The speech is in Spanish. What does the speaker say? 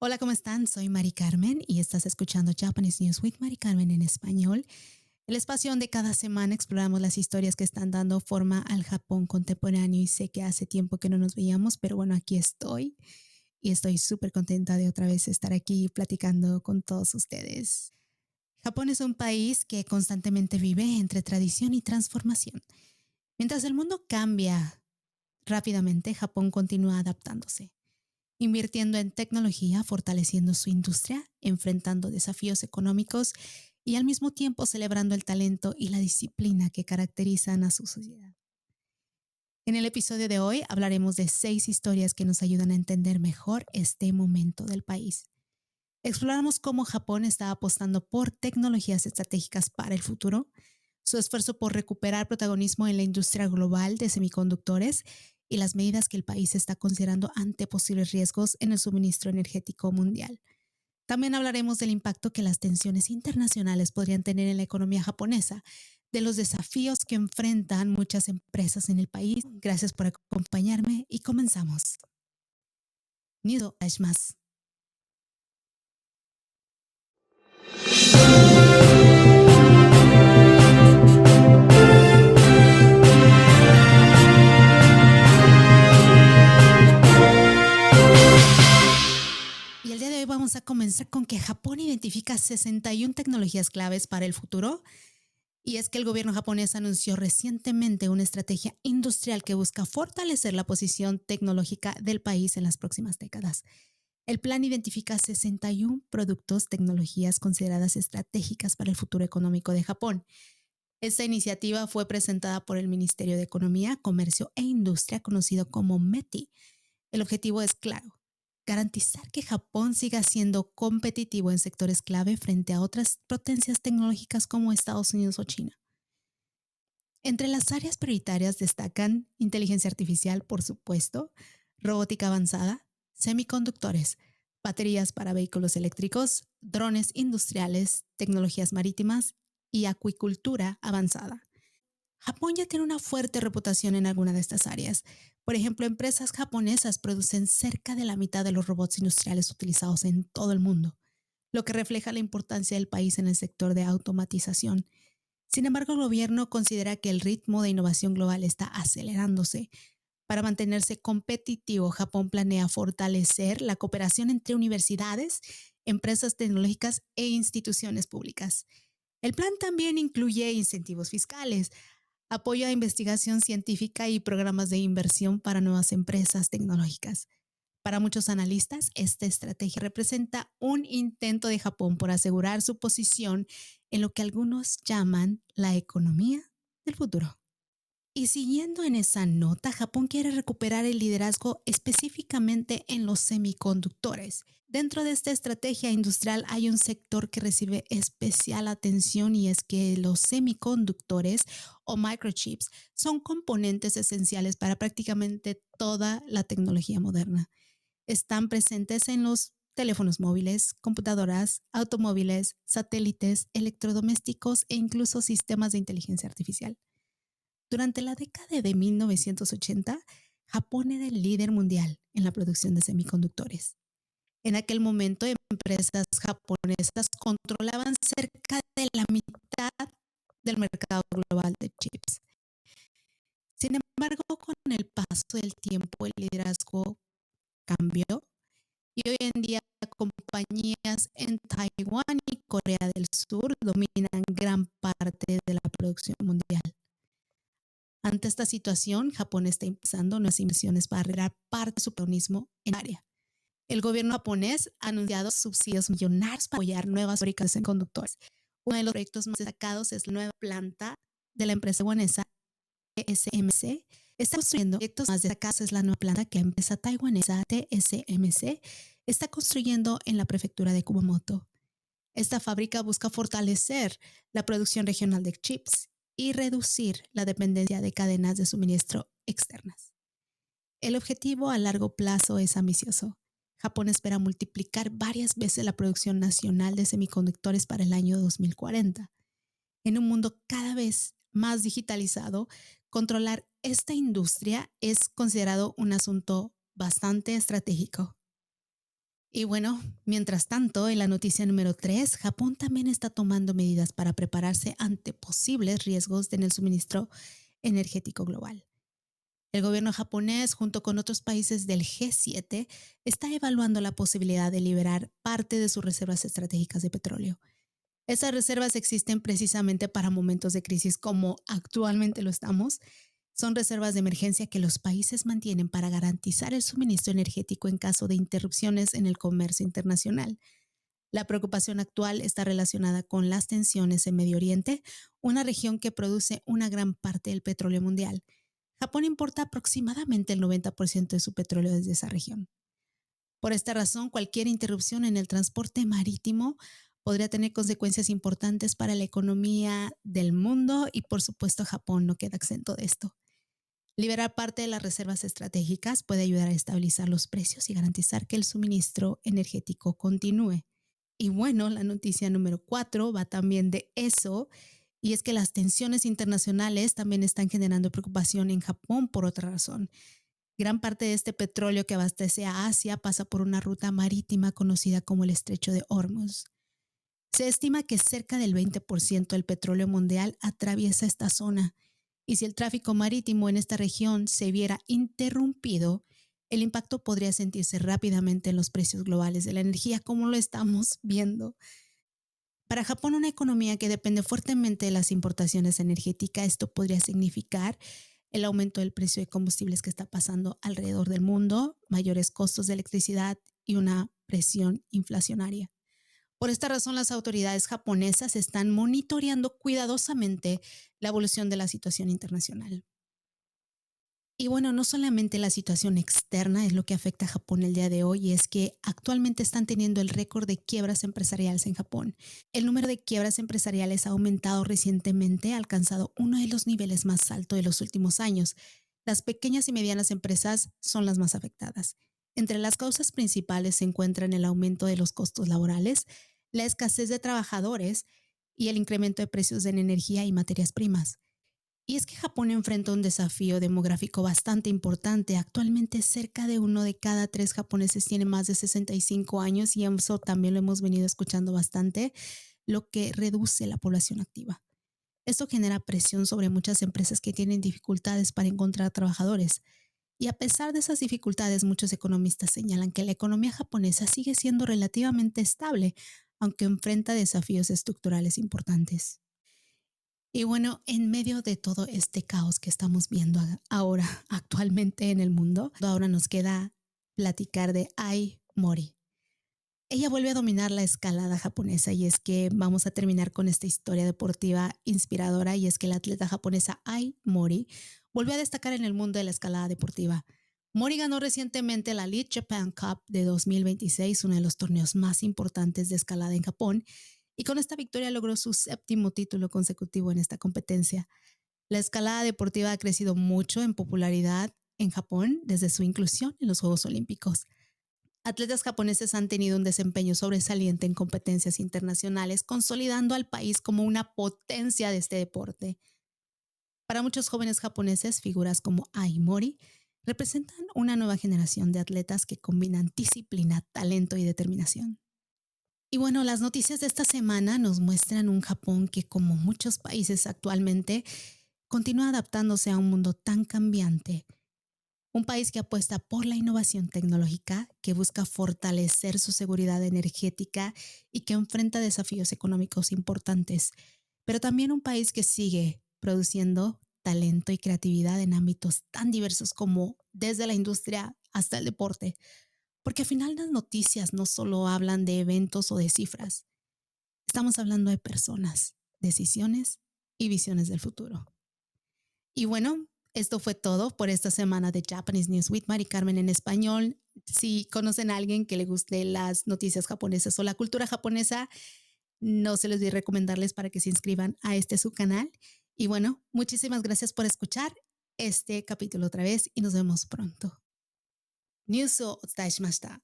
Hola, ¿cómo están? Soy Mari Carmen y estás escuchando Japanese News with Mari Carmen en español, el espacio donde cada semana exploramos las historias que están dando forma al Japón contemporáneo. Y sé que hace tiempo que no nos veíamos, pero bueno, aquí estoy y estoy súper contenta de otra vez estar aquí platicando con todos ustedes. Japón es un país que constantemente vive entre tradición y transformación. Mientras el mundo cambia rápidamente, Japón continúa adaptándose, invirtiendo en tecnología, fortaleciendo su industria, enfrentando desafíos económicos y al mismo tiempo celebrando el talento y la disciplina que caracterizan a su sociedad. En el episodio de hoy hablaremos de 6 historias que nos ayudan a entender mejor este momento del país. Exploramos cómo Japón está apostando por tecnologías estratégicas para el futuro, su esfuerzo por recuperar protagonismo en la industria global de semiconductores y las medidas que el país está considerando ante posibles riesgos en el suministro energético mundial. También hablaremos del impacto que las tensiones internacionales podrían tener en la economía japonesa, de los desafíos que enfrentan muchas empresas en el país. Gracias por acompañarme y comenzamos. Nido Ashmas. Y el día de hoy vamos a comenzar con que Japón identifica 61 tecnologías claves para el futuro. Y es que el gobierno japonés anunció recientemente una estrategia industrial que busca fortalecer la posición tecnológica del país en las próximas décadas. El plan identifica 61 productos, tecnologías consideradas estratégicas para el futuro económico de Japón. Esta iniciativa fue presentada por el Ministerio de Economía, Comercio e Industria, conocido como METI. El objetivo es claro: garantizar que Japón siga siendo competitivo en sectores clave frente a otras potencias tecnológicas como Estados Unidos o China. Entre las áreas prioritarias destacan inteligencia artificial, por supuesto, robótica avanzada, semiconductores, baterías para vehículos eléctricos, drones industriales, tecnologías marítimas y acuicultura avanzada. Japón ya tiene una fuerte reputación en alguna de estas áreas. Por ejemplo, empresas japonesas producen cerca de la mitad de los robots industriales utilizados en todo el mundo, lo que refleja la importancia del país en el sector de automatización. Sin embargo, el gobierno considera que el ritmo de innovación global está acelerándose. Para mantenerse competitivo, Japón planea fortalecer la cooperación entre universidades, empresas tecnológicas e instituciones públicas. El plan también incluye incentivos fiscales, apoyo a investigación científica y programas de inversión para nuevas empresas tecnológicas. Para muchos analistas, esta estrategia representa un intento de Japón por asegurar su posición en lo que algunos llaman la economía del futuro. Y siguiendo en esa nota, Japón quiere recuperar el liderazgo específicamente en los semiconductores. Dentro de esta estrategia industrial hay un sector que recibe especial atención, y es que los semiconductores o microchips son componentes esenciales para prácticamente toda la tecnología moderna. Están presentes en los teléfonos móviles, computadoras, automóviles, satélites, electrodomésticos e incluso sistemas de inteligencia artificial. Durante la década de 1980, Japón era el líder mundial en la producción de semiconductores. En aquel momento, empresas japonesas controlaban cerca de la mitad del mercado global de chips. Sin embargo, con el paso del tiempo, el liderazgo cambió y hoy en día compañías en Taiwán y Corea del Sur dominan gran parte de la producción mundial. Ante esta situación, Japón está impulsando nuevas inversiones para arreglar parte de su protagonismo en el área. El gobierno japonés ha anunciado subsidios millonarios para apoyar nuevas fábricas de conductores. Uno de los proyectos más destacados es la nueva planta de la empresa taiwanesa TSMC. Está construyendo proyectos más destacados es la nueva planta que la empresa taiwanesa TSMC está construyendo en la prefectura de Kumamoto. Esta fábrica busca fortalecer la producción regional de chips y reducir la dependencia de cadenas de suministro externas. El objetivo a largo plazo es ambicioso. Japón espera multiplicar varias veces la producción nacional de semiconductores para el año 2040. En un mundo cada vez más digitalizado, controlar esta industria es considerado un asunto bastante estratégico. Y bueno, mientras tanto, en la noticia número 3, Japón también está tomando medidas para prepararse ante posibles riesgos en el suministro energético global. El gobierno japonés, junto con otros países del G7, está evaluando la posibilidad de liberar parte de sus reservas estratégicas de petróleo. Esas reservas existen precisamente para momentos de crisis como actualmente lo estamos. Son reservas de emergencia que los países mantienen para garantizar el suministro energético en caso de interrupciones en el comercio internacional. La preocupación actual está relacionada con las tensiones en Medio Oriente, una región que produce una gran parte del petróleo mundial. Japón importa aproximadamente el 90% de su petróleo desde esa región. Por esta razón, cualquier interrupción en el transporte marítimo podría tener consecuencias importantes para la economía del mundo y por supuesto Japón no queda exento de esto. Liberar parte de las reservas estratégicas puede ayudar a estabilizar los precios y garantizar que el suministro energético continúe. Y bueno, la noticia número 4 va también de eso, y es que las tensiones internacionales también están generando preocupación en Japón por otra razón. Gran parte de este petróleo que abastece a Asia pasa por una ruta marítima conocida como el Estrecho de Hormuz. Se estima que cerca del 20% del petróleo mundial atraviesa esta zona, y si el tráfico marítimo en esta región se viera interrumpido, el impacto podría sentirse rápidamente en los precios globales de la energía, como lo estamos viendo. Para Japón, una economía que depende fuertemente de las importaciones energéticas, esto podría significar el aumento del precio de combustibles que está pasando alrededor del mundo, mayores costos de electricidad y una presión inflacionaria. Por esta razón, las autoridades japonesas están monitoreando cuidadosamente la evolución de la situación internacional. Y bueno, no solamente la situación externa es lo que afecta a Japón el día de hoy, y es que actualmente están teniendo el récord de quiebras empresariales en Japón. El número de quiebras empresariales ha aumentado recientemente, ha alcanzado uno de los niveles más altos de los últimos años. Las pequeñas y medianas empresas son las más afectadas. Entre las causas principales se encuentran el aumento de los costos laborales, la escasez de trabajadores y el incremento de precios en energía y materias primas. Y es que Japón enfrenta un desafío demográfico bastante importante. Actualmente cerca de uno de cada tres japoneses tiene más de 65 años y eso también lo hemos venido escuchando bastante, lo que reduce la población activa. Esto genera presión sobre muchas empresas que tienen dificultades para encontrar trabajadores. Y a pesar de esas dificultades, muchos economistas señalan que la economía japonesa sigue siendo relativamente estable, aunque enfrenta desafíos estructurales importantes. Y bueno, en medio de todo este caos que estamos viendo ahora actualmente en el mundo, ahora nos queda platicar de Ai Mori. Ella vuelve a dominar la escalada japonesa, y es que vamos a terminar con esta historia deportiva inspiradora, y es que la atleta japonesa Ai Mori volvió a destacar en el mundo de la escalada deportiva. Mori ganó recientemente la Lead Japan Cup de 2026, uno de los torneos más importantes de escalada en Japón, y con esta victoria logró su séptimo título consecutivo en esta competencia. La escalada deportiva ha crecido mucho en popularidad en Japón desde su inclusión en los Juegos Olímpicos. Atletas japoneses han tenido un desempeño sobresaliente en competencias internacionales, consolidando al país como una potencia de este deporte. Para muchos jóvenes japoneses, figuras como Ai Mori representan una nueva generación de atletas que combinan disciplina, talento y determinación. Y bueno, las noticias de esta semana nos muestran un Japón que, como muchos países actualmente, continúa adaptándose a un mundo tan cambiante. Un país que apuesta por la innovación tecnológica, que busca fortalecer su seguridad energética y que enfrenta desafíos económicos importantes, pero también un país que sigue produciendo talento y creatividad en ámbitos tan diversos como desde la industria hasta el deporte. Porque al final las noticias no solo hablan de eventos o de cifras, estamos hablando de personas, decisiones y visiones del futuro. Y bueno, esto fue todo por esta semana de Japanese News with Mari Carmen en español. Si conocen a alguien que le guste las noticias japonesas o la cultura japonesa, no se les olvide recomendarles para que se inscriban a este su canal. Y bueno, muchísimas gracias por escuchar este capítulo otra vez y nos vemos pronto. News o お伝えしました。